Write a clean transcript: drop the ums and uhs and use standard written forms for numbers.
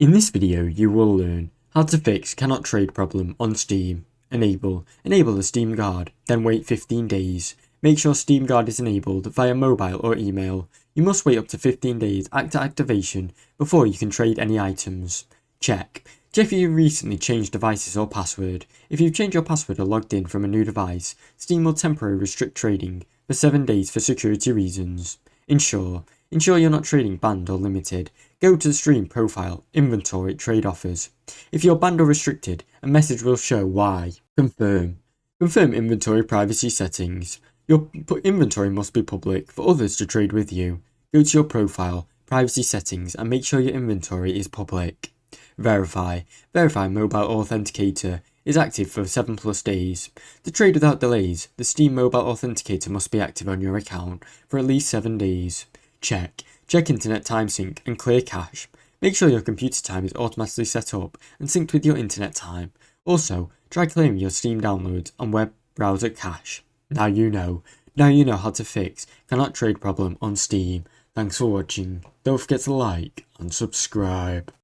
In this video, you will learn how to fix cannot trade problem on Steam. Enable the Steam Guard, then wait 15 days. Make sure Steam Guard is enabled via mobile or email. You must wait up to 15 days after activation before you can trade any items. Check if you recently changed devices or password. If you've changed your password or logged in from a new device, Steam will temporarily restrict trading for 7 days for security reasons. Ensure you're not trading banned or limited. Go to the stream profile, inventory, trade offers. If you're banned or restricted, a message will show why. Confirm inventory privacy settings. Your inventory must be public for others to trade with you. Go to your profile, privacy settings, and make sure your inventory is public. Verify mobile authenticator is active for 7+ days. To trade without delays, the Steam mobile authenticator must be active on your account for at least 7 days. Check internet time sync and clear cache. Make sure your computer time is automatically set up and synced with your internet time. Also, try claiming your Steam downloads on web browser cache. Now you know how to fix cannot trade problem on Steam. Thanks for watching. Don't forget to like and subscribe.